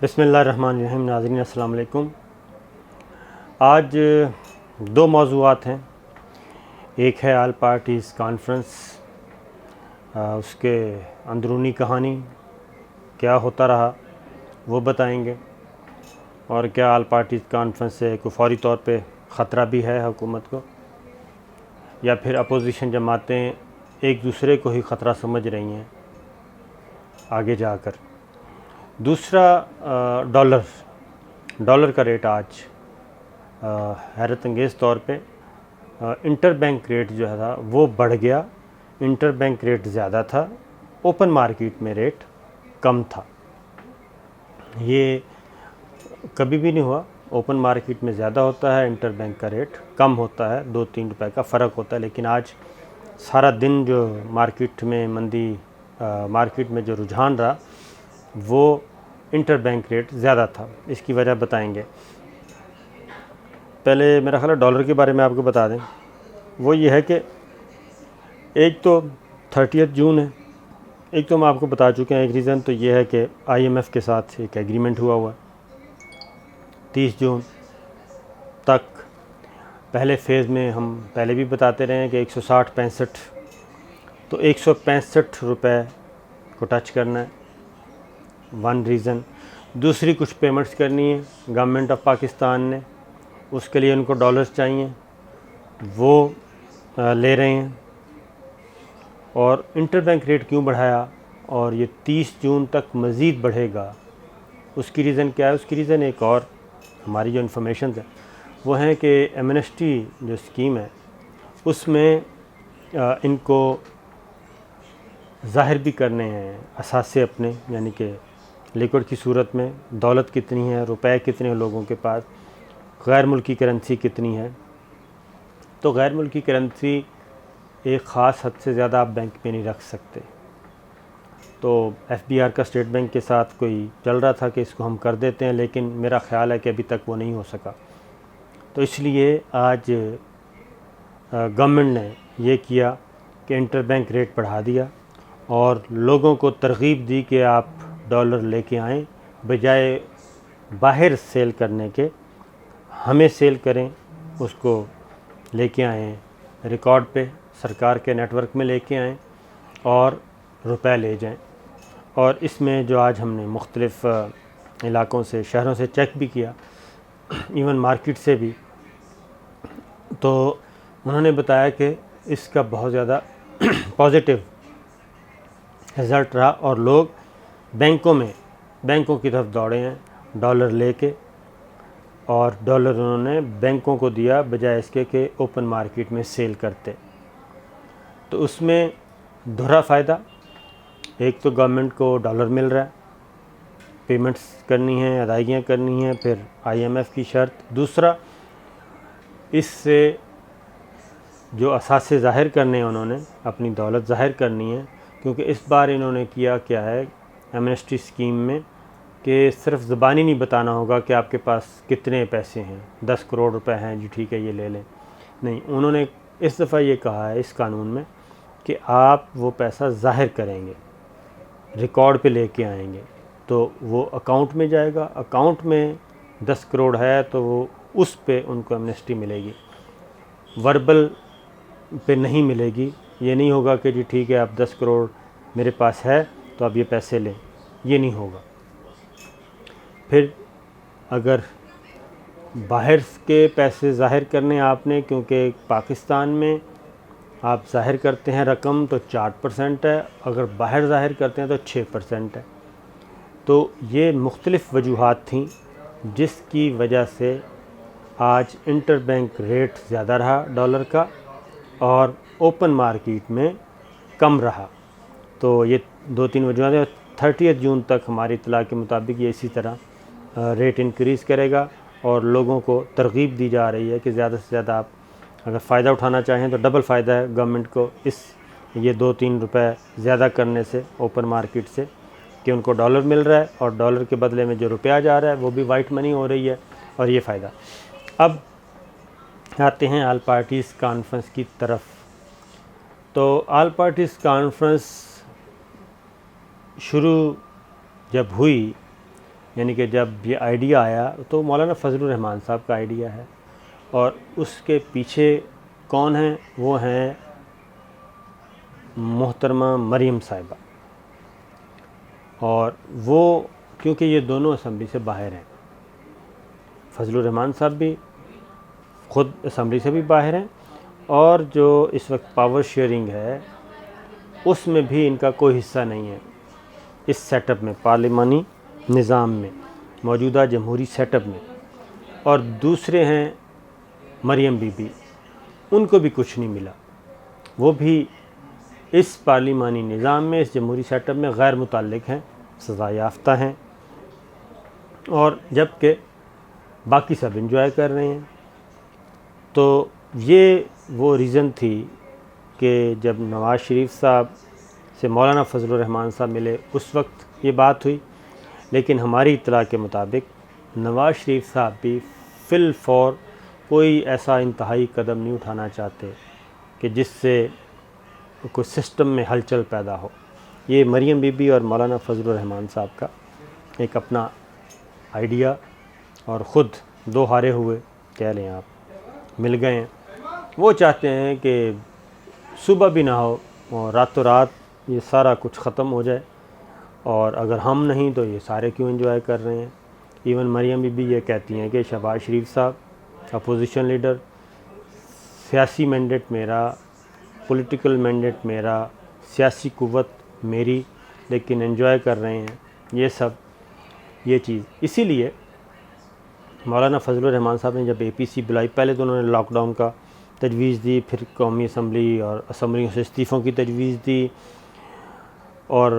بسم اللہ الرحمن الرحیم۔ ناظرین السلام علیکم۔ آج دو موضوعات ہیں، ایک ہے آل پارٹیز کانفرنس، اس کے اندرونی کہانی کیا ہوتا رہا وہ بتائیں گے، اور کیا آل پارٹیز کانفرنس سے کوئی فوری طور پہ خطرہ بھی ہے حکومت کو، یا پھر اپوزیشن جماعتیں ایک دوسرے کو ہی خطرہ سمجھ رہی ہیں آگے جا کر۔ دوسرا ڈالر کا ریٹ آج حیرت انگیز طور پہ انٹر بینک ریٹ جو تھا وہ بڑھ گیا۔ انٹر بینک ریٹ زیادہ تھا، اوپن مارکیٹ میں ریٹ کم تھا۔ یہ کبھی بھی نہیں ہوا، اوپن مارکیٹ میں زیادہ ہوتا ہے، انٹر بینک کا ریٹ کم ہوتا ہے، 2-3 روپے کا فرق ہوتا ہے۔ لیکن آج سارا دن جو مارکیٹ میں جو رجحان رہا وہ انٹر بینک ریٹ زیادہ تھا۔ اس کی وجہ بتائیں گے۔ پہلے میرا خیال ہے ڈالر کے بارے میں آپ کو بتا دیں، وہ یہ ہے کہ ایک تو 30 جون ہے، ایک تو ہم آپ کو بتا چکے ہیں۔ ایک ریزن تو یہ ہے کہ IMF کے ساتھ ایک ایگریمنٹ ہوا 30 جون تک۔ پہلے فیز میں ہم پہلے بھی بتاتے رہے ہیں کہ 160-65 تو 165 روپے کو ٹچ کرنا ہے، ون ریزن۔ دوسری کچھ پیمنٹس کرنی ہے گورنمنٹ آف پاکستان نے، اس کے لیے ان کو ڈالرز چاہیے، وہ لے رہے ہیں۔ اور انٹر بینک ریٹ کیوں بڑھایا اور یہ 30 جون تک مزید بڑھے گا، اس کی ریزن کیا ہے؟ اس کی ریزن ایک اور ہماری جو انفارمیشنز ہیں وہ ہیں کہ ایمنسٹی جو اسکیم ہے اس میں ان کو ظاہر بھی کرنے ہیں اثاثے اپنے، یعنی کہ لیکوڈ کی صورت میں دولت کتنی ہے، روپے کتنے ہیں لوگوں کے پاس، غیر ملکی کرنسی کتنی ہے۔ تو غیر ملکی کرنسی ایک خاص حد سے زیادہ آپ بینک میں نہیں رکھ سکتے۔ تو FBR کا اسٹیٹ بینک کے ساتھ کوئی چل رہا تھا کہ اس کو ہم کر دیتے ہیں، لیکن میرا خیال ہے کہ ابھی تک وہ نہیں ہو سکا۔ تو اس لیے آج گورنمنٹ نے یہ کیا کہ انٹر بینک ریٹ بڑھا دیا اور لوگوں کو ترغیب دی کہ آپ ڈالر لے کے آئیں، بجائے باہر سیل کرنے کے ہمیں سیل کریں، اس کو لے کے آئیں ریکارڈ پہ، سرکار کے نیٹ ورک میں لے کے آئیں اور روپے لے جائیں۔ اور اس میں جو آج ہم نے مختلف علاقوں سے، شہروں سے چیک بھی کیا، ایون مارکیٹ سے بھی، تو انہوں نے بتایا کہ اس کا بہت زیادہ پازیٹیو رزلٹ رہا، اور لوگ بینکوں کی طرف دوڑے ہیں ڈالر لے کے، اور ڈالر انہوں نے بینکوں کو دیا بجائے اس کے کہ اوپن مارکیٹ میں سیل کرتے۔ تو اس میں دوہرا فائدہ، ایک تو گورنمنٹ کو ڈالر مل رہا ہے، پیمنٹس کرنی ہیں، ادائیگیاں کرنی ہیں، پھر IMF کی شرط۔ دوسرا، اس سے جو اثاثے ظاہر کرنے ہیں، انہوں نے اپنی دولت ظاہر کرنی ہے، کیونکہ اس بار انہوں نے کیا ہے ایمنسٹی اسکیم میں کہ صرف زبانی نہیں بتانا ہوگا کہ آپ کے پاس کتنے پیسے ہیں، 10 کروڑ روپے ہیں، جی ٹھیک ہے یہ لے لیں۔ نہیں، انہوں نے اس دفعہ یہ کہا ہے اس قانون میں کہ آپ وہ پیسہ ظاہر کریں گے، ریکارڈ پہ لے کے آئیں گے، تو وہ اکاؤنٹ میں جائے گا۔ اکاؤنٹ میں 10 کروڑ ہے تو وہ اس پہ ان کو ایمنسٹی ملے گی، وربل پہ نہیں ملے گی۔ یہ نہیں ہوگا کہ جی ٹھیک ہے آپ 10 کروڑ میرے پاس ہے تو آپ یہ پیسے لیں، یہ نہیں ہوگا۔ پھر اگر باہر کے پیسے ظاہر کرنے آپ نے، کیونکہ پاکستان میں آپ ظاہر کرتے ہیں رقم تو 4% ہے، اگر باہر ظاہر کرتے ہیں تو 6% ہے۔ تو یہ مختلف وجوہات تھیں جس کی وجہ سے آج انٹر بینک ریٹ زیادہ رہا ڈالر کا اور اوپن مارکیٹ میں کم رہا۔ تو یہ 2-3 وجوہات ہیں۔ 30 جون تک ہماری اطلاع کے مطابق یہ اسی طرح ریٹ انکریز کرے گا، اور لوگوں کو ترغیب دی جا رہی ہے کہ زیادہ سے زیادہ آپ اگر فائدہ اٹھانا چاہیں تو ڈبل فائدہ ہے گورنمنٹ کو یہ 2-3 روپے زیادہ کرنے سے اوپن مارکیٹ سے، کہ ان کو ڈالر مل رہا ہے اور ڈالر کے بدلے میں جو روپیہ جا رہا ہے وہ بھی وائٹ منی ہو رہی ہے، اور یہ فائدہ۔ اب آتے ہیں آل پارٹیز کانفرنس کی طرف۔ تو آل پارٹیز کانفرنس شروع جب ہوئی یعنی کہ جب یہ آئیڈیا آیا تو مولانا فضل الرحمان صاحب کا آئیڈیا ہے، اور اس کے پیچھے کون ہیں؟ وہ ہیں محترمہ مریم صاحبہ، اور وہ کیونکہ یہ دونوں اسمبلی سے باہر ہیں، فضل الرحمان صاحب بھی خود اسمبلی سے بھی باہر ہیں، اور جو اس وقت پاور شیئرنگ ہے اس میں بھی ان کا کوئی حصہ نہیں ہے، اس سیٹ اپ میں، پارلیمانی نظام میں، موجودہ جمہوری سیٹ اپ میں۔ اور دوسرے ہیں مریم بی بی، ان کو بھی کچھ نہیں ملا، وہ بھی اس پارلیمانی نظام میں، اس جمہوری سیٹ اپ میں غیر متعلق ہیں، سزا یافتہ ہیں، اور جبکہ باقی سب انجوائے کر رہے ہیں۔ تو یہ وہ ریزن تھی کہ جب نواز شریف صاحب سے مولانا فضل الرحمان صاحب ملے اس وقت یہ بات ہوئی، لیکن ہماری اطلاع کے مطابق نواز شریف صاحب بھی فی الفور کوئی ایسا انتہائی قدم نہیں اٹھانا چاہتے کہ جس سے کوئی سسٹم میں ہلچل پیدا ہو۔ یہ مریم بی بی اور مولانا فضل الرحمان صاحب کا ایک اپنا آئیڈیا، اور خود دو ہارے ہوئے کہہ لیں آپ، مل گئے ہیں۔ وہ چاہتے ہیں کہ صبح بھی نہ ہو اور راتوں رات یہ سارا کچھ ختم ہو جائے، اور اگر ہم نہیں تو یہ سارے کیوں انجوائے کر رہے ہیں۔ ایون مریم بی بھی یہ کہتی ہیں کہ شہباز شریف صاحب اپوزیشن لیڈر، سیاسی مینڈیٹ میرا، پولیٹیکل مینڈیٹ میرا، سیاسی قوت میری، لیکن انجوائے کر رہے ہیں یہ سب، یہ چیز۔ اسی لیے مولانا فضل الرحمان صاحب نے جب اے پی سی بلائی، پہلے تو انہوں نے لاک ڈاؤن کا تجویز دی، پھر قومی اسمبلی اور اسمبلیوں سے استعفوں کی تجویز دی، اور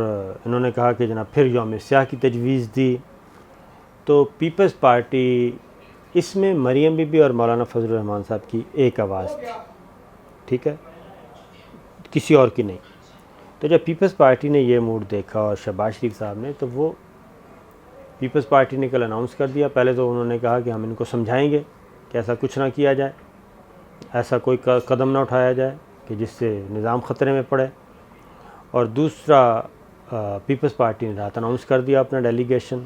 انہوں نے کہا کہ جناب پھر یوم سیاہ کی تجویز دی۔ تو پیپلز پارٹی اس میں مریم بی بی اور مولانا فضل الرحمان صاحب کی ایک آواز تھی، ٹھیک ہے، کسی اور کی نہیں۔ تو جب پیپلز پارٹی نے یہ موڈ دیکھا اور شہباز شریف صاحب نے، تو وہ پیپلز پارٹی نے کل اناؤنس کر دیا۔ پہلے تو انہوں نے کہا کہ ہم ان کو سمجھائیں گے کہ ایسا کچھ نہ کیا جائے، ایسا کوئی قدم نہ اٹھایا جائے کہ جس سے نظام خطرے میں پڑے، اور دوسرا پیپلز پارٹی نے رات اناؤنس کر دیا اپنا ڈیلیگیشن،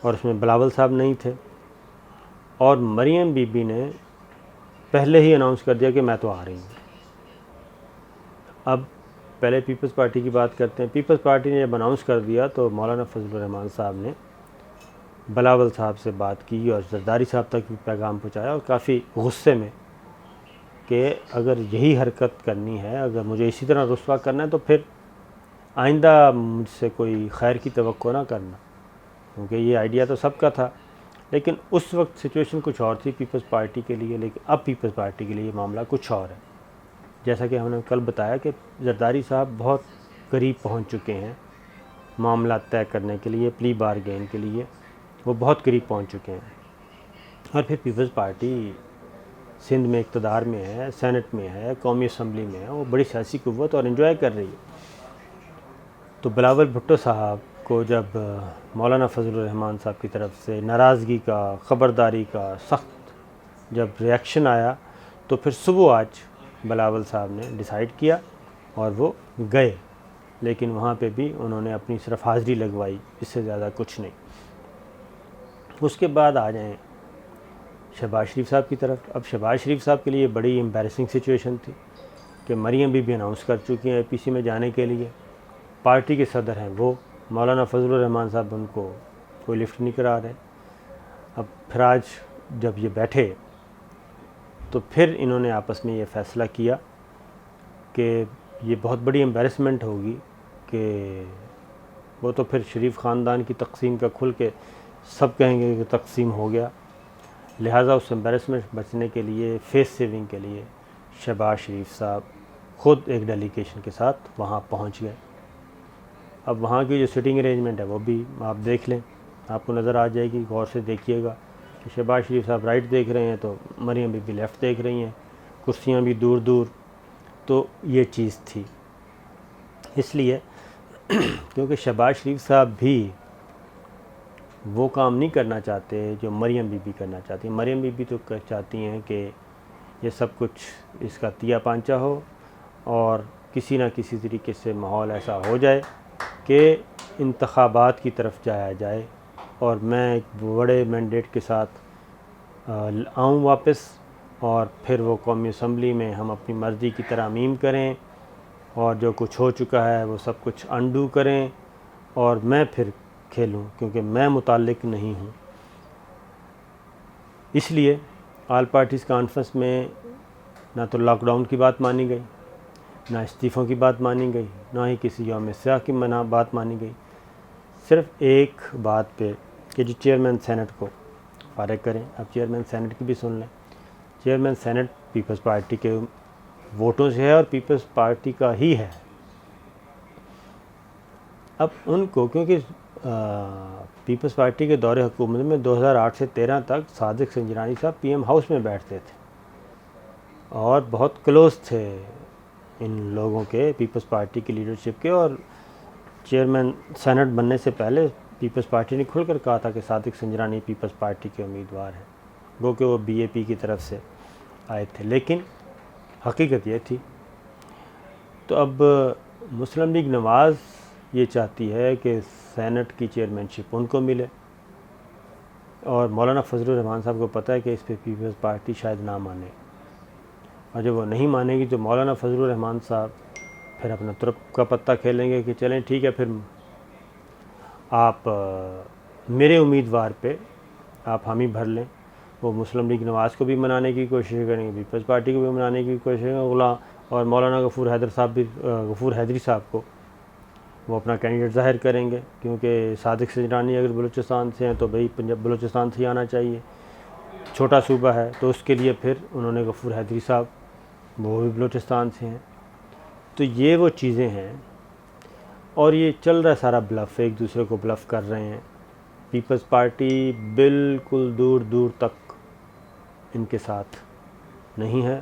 اور اس میں بلاول صاحب نہیں تھے، اور مریم بی بی نے پہلے ہی اناؤنس کر دیا کہ میں تو آ رہی ہوں۔ اب پہلے پیپلز پارٹی کی بات کرتے ہیں۔ پیپلز پارٹی نے جب اناؤنس کر دیا تو مولانا فضل الرحمان صاحب نے بلاول صاحب سے بات کی اور زرداری صاحب تک بھی پیغام پہنچایا، اور کافی غصے میں کہ اگر یہی حرکت کرنی ہے، اگر مجھے اسی طرح رسوا کرنا ہے تو پھر آئندہ مجھ سے کوئی خیر کی توقع نہ کرنا، کیونکہ یہ آئیڈیا تو سب کا تھا۔ لیکن اس وقت سچویشن کچھ اور تھی پیپلز پارٹی کے لیے، لیکن اب پیپلز پارٹی کے لیے یہ معاملہ کچھ اور ہے۔ جیسا کہ ہم نے کل بتایا کہ زرداری صاحب بہت قریب پہنچ چکے ہیں معاملات طے کرنے کے لیے، پلی بارگین کے لیے وہ بہت قریب پہنچ چکے ہیں۔ اور پھر پیپلز پارٹی سندھ میں اقتدار میں ہے، سینٹ میں ہے، قومی اسمبلی میں ہے، وہ بڑی سیاسی قوت اور انجوائے کر رہی ہے۔ تو بلاول بھٹو صاحب کو جب مولانا فضل الرحمان صاحب کی طرف سے ناراضگی کا، خبرداری کا سخت جب ریاکشن آیا، تو پھر صبح آج بلاول صاحب نے ڈیسائیڈ کیا اور وہ گئے، لیکن وہاں پہ بھی انہوں نے اپنی صرف حاضری لگوائی، اس سے زیادہ کچھ نہیں۔ اس کے بعد آ جائیں شہباز شریف صاحب کی طرف۔ اب شہباز شریف صاحب کے لیے بڑی امبیرسنگ سچویشن تھی کہ مریم بی اناؤنس کر چکی ہیں اے پی سی میں جانے کے لیے، پارٹی کے صدر ہیں وہ، مولانا فضل الرحمان صاحب ان کو کوئی لفٹ نہیں کرا رہے۔ اب پھر آج جب یہ بیٹھے تو پھر انہوں نے آپس میں یہ فیصلہ کیا کہ یہ بہت بڑی امبیرسمنٹ ہوگی کہ وہ تو پھر شریف خاندان کی تقسیم کا کھل کے سب کہیں گے کہ تقسیم ہو گیا، لہٰذا اس امبیرسمنٹ بچنے کے لیے، فیس سیونگ کے لیے شہباز شریف صاحب خود ایک ڈیلیگیشن کے ساتھ وہاں پہنچ گئے۔ اب وہاں کی جو سٹنگ ارینجمنٹ ہے وہ بھی آپ دیکھ لیں، آپ کو نظر آ جائے گی، غور سے دیکھیے گا کہ شہباز شریف صاحب رائٹ دیکھ رہے ہیں تو مریم بی لیفٹ دیکھ رہی ہیں، کرسیاں بھی دور دور۔ تو یہ چیز تھی، اس لیے کیونکہ شہباز شریف صاحب بھی وہ کام نہیں کرنا چاہتے جو مریم بی کرنا چاہتی ہیں۔ مریم بی تو چاہتی ہیں کہ یہ سب کچھ اس کا تیا پانچا ہو، اور کسی نہ کسی طریقے سے ماحول ایسا ہو جائے کہ انتخابات کی طرف جایا جائے، اور میں ایک بڑے مینڈیٹ کے ساتھ آؤں واپس، اور پھر وہ قومی اسمبلی میں ہم اپنی مرضی کی ترامیم کریں اور جو کچھ ہو چکا ہے وہ سب کچھ انڈو کریں، اور میں پھر کھیلوں، کیونکہ میں متعلق نہیں ہوں۔ اس لیے آل پارٹیز کانفرنس میں نہ تو لاک ڈاؤن کی بات مانی گئی، نہ استعفوں کی بات مانی گئی، نہ ہی کسی یوم سیاہ کی بات مانی گئی، صرف ایک بات پہ کہ جو چیئرمین سینٹ کو فارغ کریں۔ اب چیئرمین سینٹ کی بھی سن لیں۔ چیئرمین سینٹ پیپلز پارٹی کے ووٹوں سے ہے اور پیپلز پارٹی کا ہی ہے۔ اب ان کو، کیونکہ پیپلز پارٹی کے دور حکومت میں 2008 سے 13 تک صادق سنجرانی صاحب پی ایم ہاؤس میں بیٹھتے تھے اور بہت کلوز تھے ان لوگوں کے، پیپلز پارٹی کی لیڈرشپ کے، اور چیئرمین سینٹ بننے سے پہلے پیپلز پارٹی نے کھل کر کہا تھا کہ صادق سنجرانی پیپلز پارٹی کے امیدوار ہیں، وہ کہ وہ بی اے پی کی طرف سے آئے تھے، لیکن حقیقت یہ تھی۔ تو اب مسلم لیگ نواز یہ چاہتی ہے کہ سینٹ کی چیئرمین شپ ان کو ملے، اور مولانا فضل الرحمان صاحب کو پتہ ہے کہ اس پہ پیپلز پارٹی شاید نہ مانے، اور جب وہ نہیں مانے گی تو مولانا فضل الرحمان صاحب پھر اپنا ترپ کا پتہ کھیلیں گے کہ چلیں ٹھیک ہے، پھر آپ میرے امیدوار پہ آپ حامی بھر لیں۔ وہ مسلم لیگ نواز کو بھی منانے کی کوشش کریں گے، پیپلز پارٹی کو بھی منانے کی کوشش کریں گے، غلام اور مولانا غفور حیدری صاحب کو وہ اپنا کینڈیڈیٹ ظاہر کریں گے، کیونکہ صادق سنجرانی اگر بلوچستان سے ہیں تو بھئی بلوچستان سے ہی آنا چاہیے، چھوٹا صوبہ ہے، تو اس کے لیے پھر انہوں نے غفور حیدری صاحب وہ بھی بلوچستان سے ہیں۔ تو یہ وہ چیزیں ہیں، اور یہ چل رہا ہے سارا بلف، ایک دوسرے کو بلف کر رہے ہیں۔ پیپلز پارٹی بالکل دور دور تک ان کے ساتھ نہیں ہے،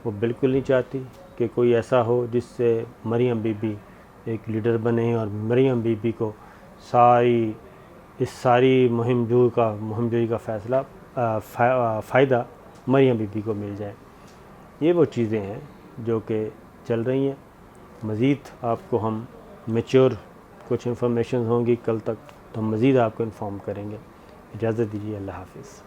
وہ بالکل نہیں چاہتی کہ کوئی ایسا ہو جس سے مریم بی بی ایک لیڈر بنے اور مریم بی بی کو اس ساری مہم جوئی کا فائدہ مریم بی بی کو مل جائے۔ یہ وہ چیزیں ہیں جو کہ چل رہی ہیں۔ مزید آپ کو ہم میچور کچھ انفارمیشن ہوں گی کل تک، تو ہم مزید آپ کو انفارم کریں گے۔ اجازت دیجیے، اللہ حافظ۔